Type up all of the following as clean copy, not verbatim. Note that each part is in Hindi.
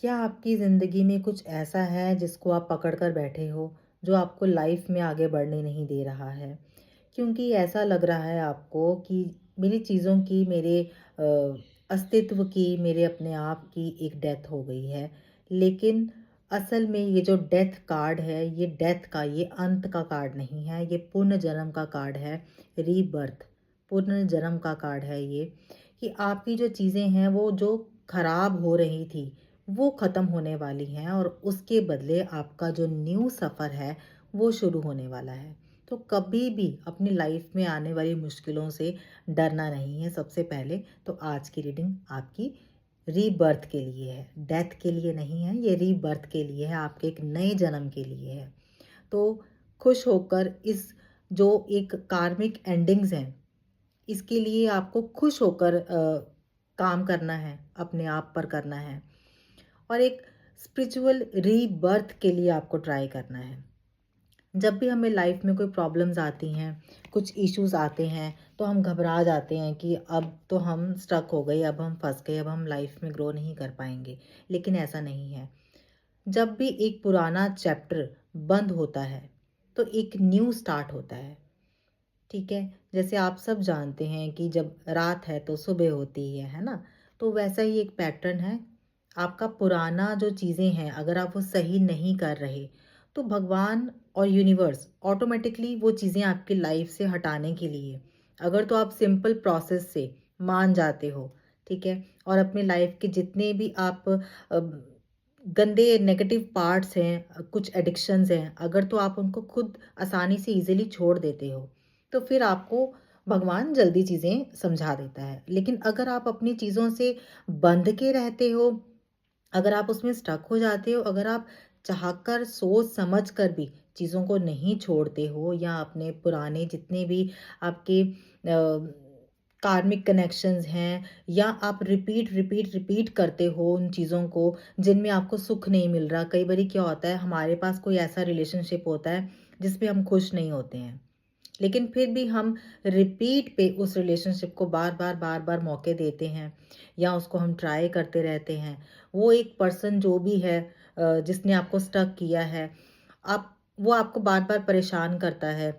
क्या आपकी ज़िंदगी में कुछ ऐसा है जिसको आप पकड़ कर बैठे हो, जो आपको लाइफ में आगे बढ़ने नहीं दे रहा है? क्योंकि ऐसा लग रहा है आपको कि मेरी चीज़ों की, मेरे अस्तित्व की, मेरे अपने आप की एक डेथ हो गई है। लेकिन असल में ये जो डेथ कार्ड है, ये डेथ का, ये अंत का कार्ड नहीं है, ये पुनर्जन्म का कार्ड है, रीबर्थ। पुनर्जन्म का कार्ड है ये, कि आपकी जो चीज़ें हैं, वो जो खराब हो रही थी, वो ख़त्म होने वाली हैं और उसके बदले आपका जो न्यू सफ़र है, वो शुरू होने वाला है। तो कभी भी अपनी लाइफ में आने वाली मुश्किलों से डरना नहीं है। सबसे पहले तो आज की रीडिंग आपकी रीबर्थ के लिए है, डेथ के लिए नहीं है, ये रीबर्थ के लिए है, आपके एक नए जन्म के लिए है। तो खुश होकर इस जो एक कार्मिक एंडिंग्स हैं, इसके लिए आपको खुश होकर काम करना है, अपने आप पर करना है और एक स्पिरिचुअल रीबर्थ के लिए आपको ट्राई करना है। जब भी हमें लाइफ में कोई प्रॉब्लम्स आती हैं, कुछ इश्यूज आते हैं, तो हम घबरा जाते हैं कि अब तो हम स्टक हो गए, अब हम फंस गए, अब हम लाइफ में ग्रो नहीं कर पाएंगे। लेकिन ऐसा नहीं है। जब भी एक पुराना चैप्टर बंद होता है, तो एक न्यू स्टार्ट होता है। ठीक है? जैसे आप सब जानते हैं कि जब रात है तो सुबह होती है ना? तो वैसा ही एक पैटर्न है। आपका पुराना जो चीज़ें हैं, अगर आप वो सही नहीं कर रहे, तो भगवान और यूनिवर्स ऑटोमेटिकली वो चीज़ें आपकी लाइफ से हटाने के लिए, अगर तो आप सिंपल प्रोसेस से मान जाते हो, ठीक है? और अपनी लाइफ के जितने भी आप गंदे नेगेटिव पार्ट्स हैं, कुछ एडिक्शंस हैं, अगर तो आप उनको खुद आसानी से ईज़िली छोड़ देते हो, तो फिर आपको भगवान जल्दी चीज़ें समझा देता है। लेकिन अगर आप अपनी चीज़ों से बंध के रहते हो, अगर आप उसमें स्टक हो जाते हो, अगर आप चाहकर सोच समझ कर भी चीज़ों को नहीं छोड़ते हो या अपने पुराने जितने भी आपके कार्मिक कनेक्शंस हैं या आप रिपीट करते हो उन चीज़ों को जिनमें आपको सुख नहीं मिल रहा। कई बारी क्या होता है, हमारे पास कोई ऐसा रिलेशनशिप होता है जिसमें हम खुश नहीं होते हैं, लेकिन फिर भी हम रिपीट पे उस रिलेशनशिप को बार बार मौके देते हैं या उसको हम ट्राई करते रहते हैं। वो एक पर्सन जो भी है जिसने आपको स्टक किया है, आप वो आपको बार बार परेशान करता है,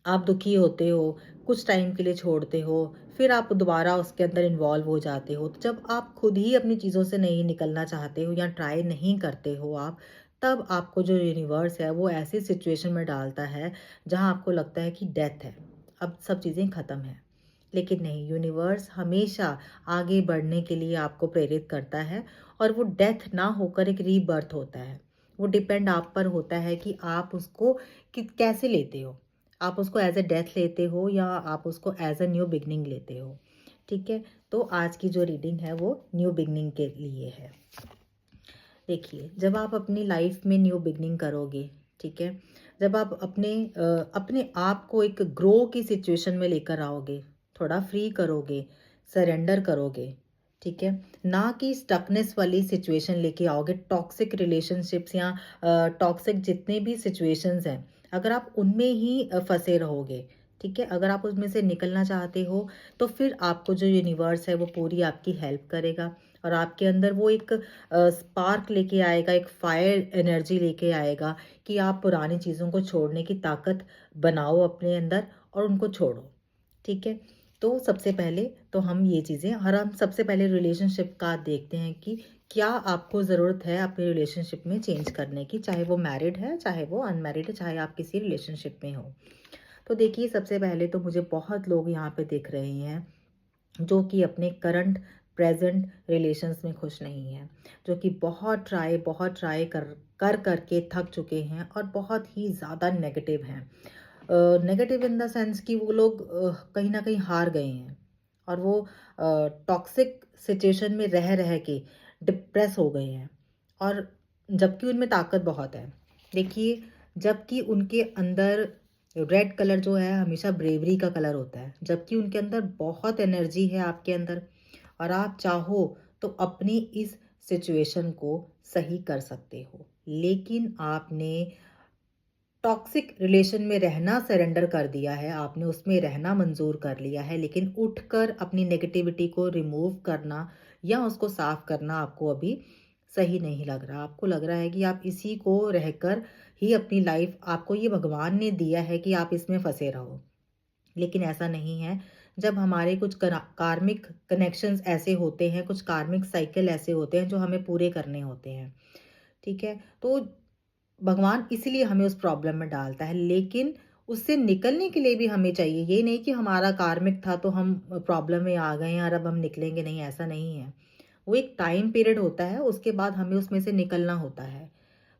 आप दुखी होते हो, कुछ टाइम के लिए छोड़ते हो, फिर आप दोबारा उसके अंदर इन्वॉल्व हो जाते हो। तो जब आप खुद ही अपनी चीज़ों से नहीं निकलना चाहते हो या ट्राई नहीं करते हो आप, तब आपको जो यूनिवर्स है वो ऐसी सिचुएशन में डालता है जहाँ आपको लगता है कि डेथ है, अब सब चीज़ें ख़त्म हैं। लेकिन नहीं, यूनिवर्स हमेशा आगे बढ़ने के लिए आपको प्रेरित करता है और वो डेथ ना होकर एक रीबर्थ होता है। वो डिपेंड आप पर होता है कि आप उसको कैसे लेते हो। आप उसको एज अ डेथ लेते हो या आप उसको एज अ न्यू बिगनिंग लेते हो। ठीक है? तो आज की जो रीडिंग है वो न्यू बिगनिंग के लिए है। देखिए, जब आप अपनी लाइफ में न्यू बिगनिंग करोगे, ठीक है? जब आप अपने आप को एक ग्रो की सिचुएशन में लेकर आओगे, थोड़ा फ्री करोगे, सरेंडर करोगे, ठीक है? ना कि स्टकनेस वाली सिचुएशन लेके आओगे, टॉक्सिक रिलेशनशिप्स या टॉक्सिक जितने भी सिचुएशंस हैं, अगर आप उनमें ही फँसे रहोगे, ठीक है? अगर आप उसमें से निकलना चाहते हो, तो फिर आपको जो यूनिवर्स है वो पूरी आपकी हेल्प करेगा और आपके अंदर वो एक स्पार्क लेके आएगा, एक फायर एनर्जी लेके आएगा कि आप पुरानी चीज़ों को छोड़ने की ताकत बनाओ अपने अंदर और उनको छोड़ो, ठीक है? तो सबसे पहले तो हम ये चीज़ें और हम सबसे पहले रिलेशनशिप का देखते हैं कि क्या आपको ज़रूरत है अपने रिलेशनशिप में चेंज करने की, चाहे वो मैरिड है, चाहे वो अनमैरिड है, चाहे आप किसी रिलेशनशिप में हो। तो देखिए, सबसे पहले तो मुझे बहुत लोग यहाँ पे दिख रहे हैं जो कि अपने करंट प्रेजेंट रिलेशंस में खुश नहीं हैं, जो कि बहुत ट्राई कर के थक चुके हैं और बहुत ही ज़्यादा नेगेटिव हैं। नेगेटिव इन द सेंस कि वो लोग कहीं ना कहीं हार गए हैं और वो टॉक्सिक सिचुएशन में रह के डिप्रेस हो गए हैं और जबकि उनमें ताकत बहुत है। देखिए, जबकि उनके अंदर रेड कलर जो है हमेशा ब्रेवरी का कलर होता है, जबकि उनके अंदर बहुत एनर्जी है आपके अंदर और आप चाहो तो अपनी इस सिचुएशन को सही कर सकते हो। लेकिन आपने टॉक्सिक रिलेशन में रहना सरेंडर कर दिया है, आपने उसमें रहना मंजूर कर लिया है, लेकिन उठकर अपनी नेगेटिविटी को रिमूव करना या उसको साफ करना आपको अभी सही नहीं लग रहा। आपको लग रहा है कि आप इसी को रहकर ही अपनी लाइफ, आपको ये भगवान ने दिया है कि आप इसमें फँसे रहो। लेकिन ऐसा नहीं है। जब हमारे कुछ कार्मिक कनेक्शंस ऐसे होते हैं, कुछ कार्मिक साइकिल ऐसे होते हैं जो हमें पूरे करने होते हैं, ठीक है? तो भगवान इसीलिए हमें उस प्रॉब्लम में डालता है, लेकिन उससे निकलने के लिए भी हमें चाहिए। ये नहीं कि हमारा कार्मिक था तो हम प्रॉब्लम में आ गए हैं और अब हम निकलेंगे नहीं, ऐसा नहीं है। वो एक टाइम पीरियड होता है, उसके बाद हमें उसमें से निकलना होता है।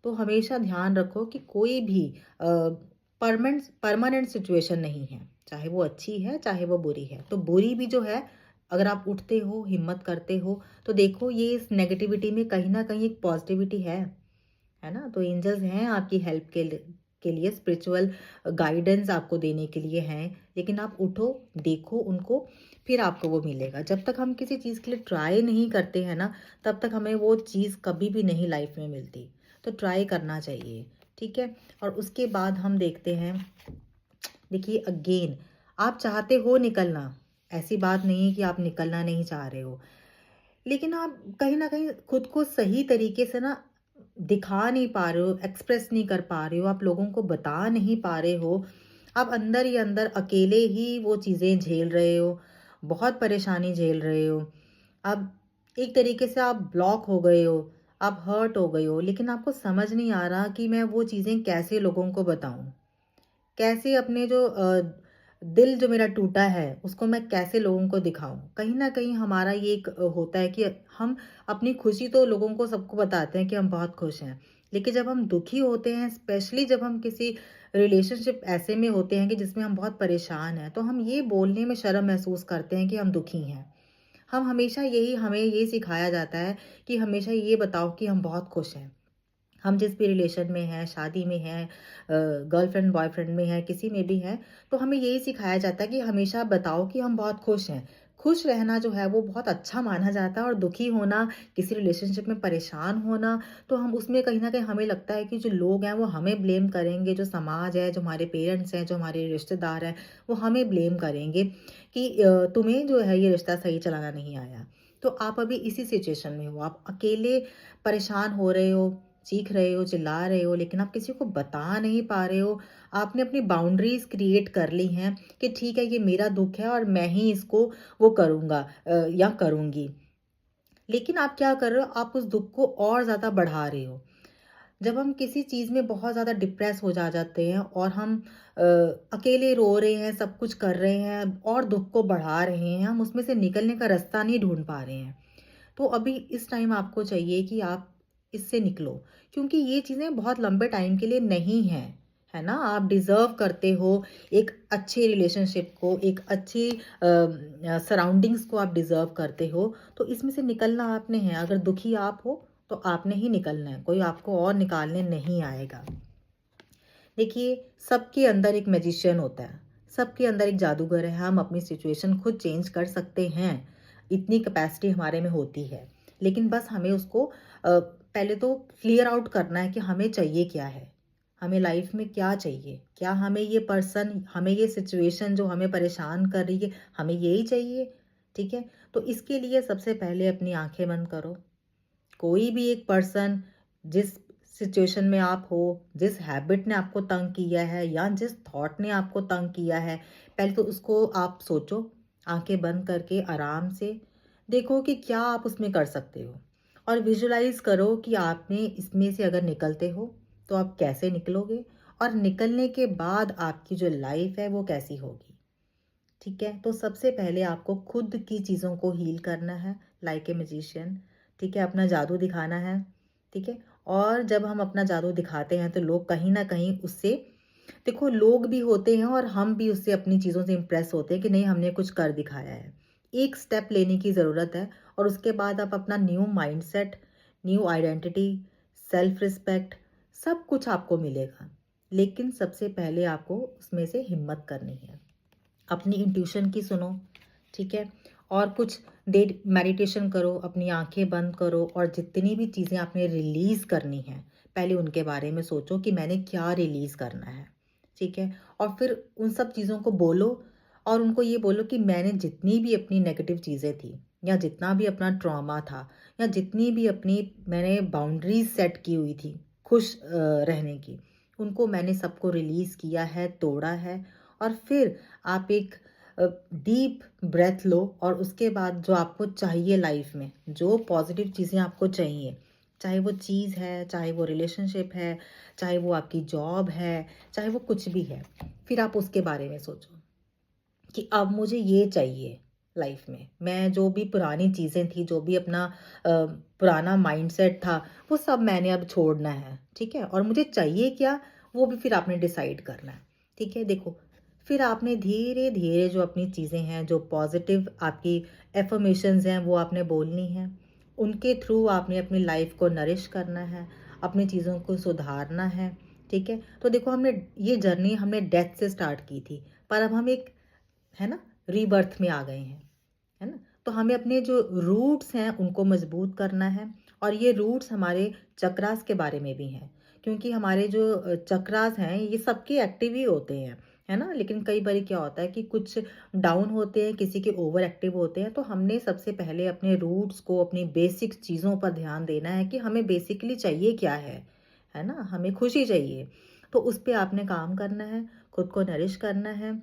तो हमेशा ध्यान रखो कि कोई भी परमानेंट सिचुएशन नहीं है, चाहे वो अच्छी है चाहे वो बुरी है। तो बुरी भी जो है, अगर आप उठते हो, हिम्मत करते हो, तो देखो ये इस नेगेटिविटी में कहीं ना कहीं एक पॉजिटिविटी है ना? तो एंजल्स हैं आपकी हेल्प के लिए, स्पिरिचुअल गाइडेंस आपको देने के लिए हैं। लेकिन आप उठो, देखो उनको, फिर आपको वो मिलेगा। जब तक हम किसी चीज़ के लिए ट्राई नहीं करते हैं ना, तब तक हमें वो चीज़ कभी भी नहीं लाइफ में मिलती। तो ट्राई करना चाहिए, ठीक है? और उसके बाद हम देखते हैं, देखिए अगेन, आप चाहते हो निकलना, ऐसी बात नहीं है कि आप निकलना नहीं चाह रहे हो, लेकिन आप कहीं न कहीं खुद को सही तरीके से ना दिखा नहीं पा रहे हो, एक्सप्रेस नहीं कर पा रहे हो, आप लोगों को बता नहीं पा रहे हो। आप अंदर ही अंदर अकेले ही वो चीज़ें झेल रहे हो, बहुत परेशानी झेल रहे हो। अब एक तरीके से आप ब्लॉक हो गए हो, आप हर्ट हो गए हो, लेकिन आपको समझ नहीं आ रहा कि मैं वो चीज़ें कैसे लोगों को बताऊँ? कैसे अपने जो दिल जो मेरा टूटा है, उसको मैं कैसे लोगों को दिखाऊँ? कहीं न कहीं हमारा ये एक होता है कि हम अपनी खुशी तो लोगों को सबको बताते हैं कि हम बहुत खुश हैं। लेकिन जब हम दुखी होते हैं, स्पेशली जब हम किसी रिलेशनशिप ऐसे में होते हैं कि जिसमें हम बहुत परेशान हैं, तो हम ये बोलने में शर्म महसूस करते हैं कि हम दुखी हैं। हम हमेशा यही हमें ये सिखाया जाता है कि हमेशा ये बताओ कि हम बहुत खुश हैं। हम जिस भी रिलेशन में हैं, शादी में हैं, गर्लफ्रेंड बॉयफ्रेंड में हैं, किसी में भी हैं, तो हमें यही सिखाया जाता है कि हमेशा बताओ कि हम बहुत खुश हैं। खुश रहना जो है वो बहुत अच्छा माना जाता है, और दुखी होना, किसी रिलेशनशिप में परेशान होना, तो हम उसमें कहीं न कहीं हमें लगता है कि जो लोग हैं वो हमें ब्लेम करेंगे, जो समाज है, जो हमारे पेरेंट्स हैं, जो हमारे रिश्तेदार हैं, वो हमें ब्लेम करेंगे कि तुम्हें जो है ये रिश्ता सही चलाना नहीं आया। तो आप अभी इसी सिचुएशन में हो, आप अकेले परेशान हो रहे हो, चीख रहे हो, चिल्ला रहे हो, लेकिन आप किसी को बता नहीं पा रहे हो। आपने अपनी बाउंड्रीज़ क्रिएट कर ली हैं कि ठीक है, ये मेरा दुःख है और मैं ही इसको वो करूँगा या करूँगी। लेकिन आप क्या कर रहे हो? आप उस दुःख को और ज़्यादा बढ़ा रहे हो। जब हम किसी चीज़ में बहुत ज़्यादा डिप्रेस हो जाते हैं और हम अ, अकेले रो रहे हैं, सब कुछ कर रहे हैं और दुःख को बढ़ा रहे हैं, हम उसमें से निकलने का रास्ता नहीं ढूँढ पा रहे हैं। तो अभी इस टाइम आपको चाहिए कि आप इससे निकलो, क्योंकि ये चीज़ें बहुत लंबे टाइम के लिए नहीं हैं, है ना? आप डिज़र्व करते हो एक अच्छे रिलेशनशिप को, एक अच्छी सराउंडिंग्स को आप डिज़र्व करते हो। तो इसमें से निकलना आपने है। अगर दुखी आप हो, तो आपने ही निकलना है, कोई आपको और निकालने नहीं आएगा। देखिए, सबके अंदर एक मैजिशियन होता है, सबके अंदर एक जादूगर है। हम अपनी सिचुएशन खुद चेंज कर सकते हैं, इतनी कैपेसिटी हमारे में होती है। लेकिन बस हमें उसको पहले तो क्लियर आउट करना है कि हमें चाहिए क्या है, हमें लाइफ में क्या चाहिए। क्या हमें ये पर्सन, हमें ये सिचुएशन जो हमें परेशान कर रही है, हमें यही चाहिए? ठीक है? तो इसके लिए सबसे पहले अपनी आंखें बंद करो। कोई भी एक पर्सन, जिस सिचुएशन में आप हो, जिस हैबिट ने आपको तंग किया है या जिस थॉट ने आपको तंग किया है, पहले तो उसको आप सोचो, आंखें बंद करके आराम से देखो कि क्या आप उसमें कर सकते हो, और विजुलाइज करो कि आपने इसमें से अगर निकलते हो तो आप कैसे निकलोगे, और निकलने के बाद आपकी जो लाइफ है वो कैसी होगी। ठीक है? तो सबसे पहले आपको खुद की चीज़ों को हील करना है, लाइक ए मैजिशियन। ठीक है? अपना जादू दिखाना है। ठीक है? और जब हम अपना जादू दिखाते हैं तो लोग कहीं न कहीं उससे, देखो लोग भी होते हैं और हम भी उससे अपनी चीज़ों से इम्प्रेस होते हैं कि नहीं, हमने कुछ कर दिखाया है। एक स्टेप लेने की ज़रूरत है, और उसके बाद आप अपना new mindset, new identity, self respect, सब कुछ आपको मिलेगा। लेकिन सबसे पहले आपको उसमें से हिम्मत करनी है। अपनी इंट्यूशन की सुनो, ठीक है? और कुछ देर मेडिटेशन करो, अपनी आंखें बंद करो, और जितनी भी चीज़ें आपने रिलीज़ करनी है, पहले उनके बारे में सोचो कि मैंने क्या रिलीज़ करना है, ठीक है? और फिर उन सब चीज़ों को बोलो, और उनको ये बोलो कि मैंने जितनी भी अपनी नेगेटिव चीज़ें थी, या जितना भी अपना ट्रॉमा था या जितनी भी अपनी मैंने बाउंड्रीज सेट की हुई थी खुश रहने की, उनको मैंने सबको रिलीज़ किया है, तोड़ा है। और फिर आप एक डीप ब्रेथ लो और उसके बाद जो आपको चाहिए लाइफ में, जो पॉजिटिव चीज़ें आपको चाहिए, चाहे वो चीज़ है, चाहे वो रिलेशनशिप है, चाहे वो आपकी जॉब है, चाहे वो कुछ भी है, फिर आप उसके बारे में सोचो कि अब मुझे ये चाहिए लाइफ में। मैं जो भी पुरानी चीज़ें थी, जो भी अपना पुराना माइंडसेट था, वो सब मैंने अब छोड़ना है, ठीक है? और मुझे चाहिए क्या, वो भी फिर आपने डिसाइड करना है, ठीक है? देखो, फिर आपने धीरे-धीरे जो अपनी चीज़ें हैं, जो पॉज़िटिव आपकी अफ़र्मेशंस हैं, वो आपने बोलनी हैं। उनके थ्रू आपने अपनी लाइफ को नरिश करना है, अपनी चीज़ों को सुधारना है, ठीक है? तो देखो, हमने ये जर्नी हमने डेथ से स्टार्ट की थी, पर अब हम एक, है ना, रीबर्थ में आ गए हैं, है ना? तो हमें अपने जो रूट्स हैं उनको मजबूत करना है। और ये रूट्स हमारे चक्रास के बारे में भी हैं, क्योंकि हमारे जो चक्रास हैं ये सबके एक्टिव ही होते हैं, है ना? लेकिन कई बार क्या होता है कि कुछ डाउन होते हैं, किसी के ओवर एक्टिव होते हैं। तो हमने सबसे पहले अपने रूट्स को, अपनी बेसिक चीज़ों पर ध्यान देना है कि हमें बेसिकली चाहिए क्या है ना? हमें खुशी चाहिए, तो उस पे आपने काम करना है, खुद को नरिश करना है,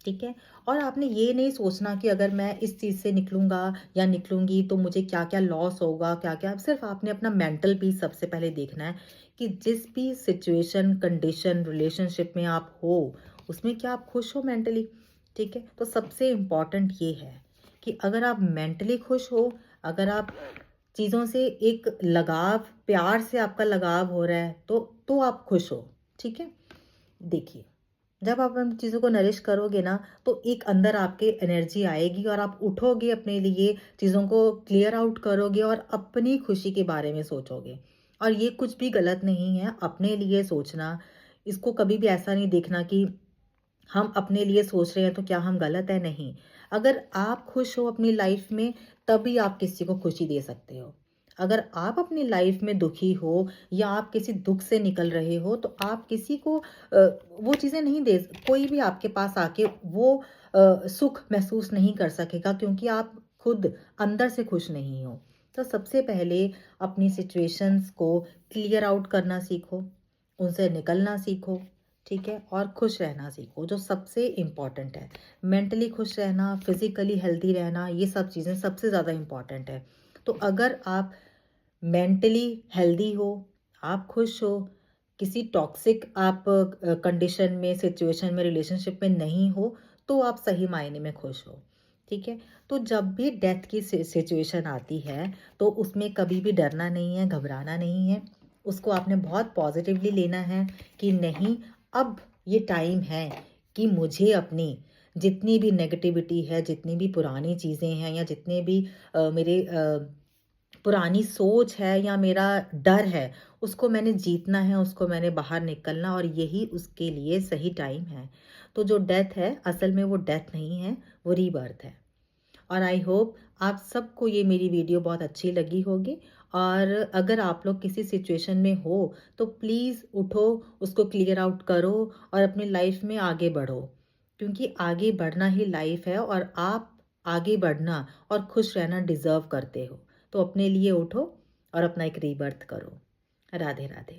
ठीक है? और आपने ये नहीं सोचना कि अगर मैं इस चीज़ से निकलूँगा या निकलूँगी तो मुझे क्या-क्या लॉस होगा, क्या-क्या, सिर्फ़ आपने अपना मेंटल पीस सबसे पहले देखना है कि जिस भी सिचुएशन, कंडीशन, रिलेशनशिप में आप हो, उसमें क्या आप खुश हो मेंटली, ठीक है? तो सबसे इम्पोर्टेंट ये है कि अगर आप मेंटली खुश हो, अगर आप चीज़ों से एक लगाव, प्यार से आपका लगाव हो रहा है, तो आप खुश हो, ठीक है? देखिए, जब आप उन चीज़ों को नरिश करोगे ना, तो एक अंदर आपके एनर्जी आएगी और आप उठोगे, अपने लिए चीज़ों को क्लियर आउट करोगे और अपनी खुशी के बारे में सोचोगे। और ये कुछ भी गलत नहीं है अपने लिए सोचना। इसको कभी भी ऐसा नहीं देखना कि हम अपने लिए सोच रहे हैं तो क्या हम गलत हैं? नहीं। अगर आप खुश हो अपनी लाइफ में, तभी आप किसी को खुशी दे सकते हो। अगर आप अपनी लाइफ में दुखी हो या आप किसी दुख से निकल रहे हो, तो आप किसी को वो चीज़ें नहीं दे, कोई भी आपके पास आके वो सुख महसूस नहीं कर सकेगा, क्योंकि आप खुद अंदर से खुश नहीं हो। तो सबसे पहले अपनी सिचुएशंस को क्लियर आउट करना सीखो, उनसे निकलना सीखो, ठीक है? और खुश रहना सीखो, जो सबसे इम्पॉर्टेंट है। मेंटली खुश रहना, फिज़िकली हेल्दी रहना, ये सब चीज़ें सबसे ज़्यादा इम्पॉर्टेंट है। तो अगर आप मेंटली हेल्दी हो, आप खुश हो, किसी टॉक्सिक आप कंडीशन में, सिचुएशन में, रिलेशनशिप में नहीं हो, तो आप सही मायने में खुश हो, ठीक है? तो जब भी डेथ की सिचुएशन आती है, तो उसमें कभी भी डरना नहीं है, घबराना नहीं है। उसको आपने बहुत पॉजिटिवली लेना है कि नहीं, अब ये टाइम है कि मुझे अपनी जितनी भी नेगेटिविटी है, जितनी भी पुरानी चीज़ें हैं या जितने भी मेरे पुरानी सोच है या मेरा डर है, उसको मैंने जीतना है, उसको मैंने बाहर निकलना, और यही उसके लिए सही टाइम है। तो जो डेथ है, असल में वो डेथ नहीं है, वो रीबर्थ है। और आई होप आप सबको ये मेरी वीडियो बहुत अच्छी लगी होगी। और अगर आप लोग किसी सिचुएशन में हो, तो प्लीज़ उठो, उसको क्लियर आउट करो और अपनी लाइफ में आगे बढ़ो, क्योंकि आगे बढ़ना ही लाइफ है और आप आगे बढ़ना और खुश रहना डिज़र्व करते हो। तो अपने लिए उठो और अपना एक रीबर्थ करो। राधे राधे।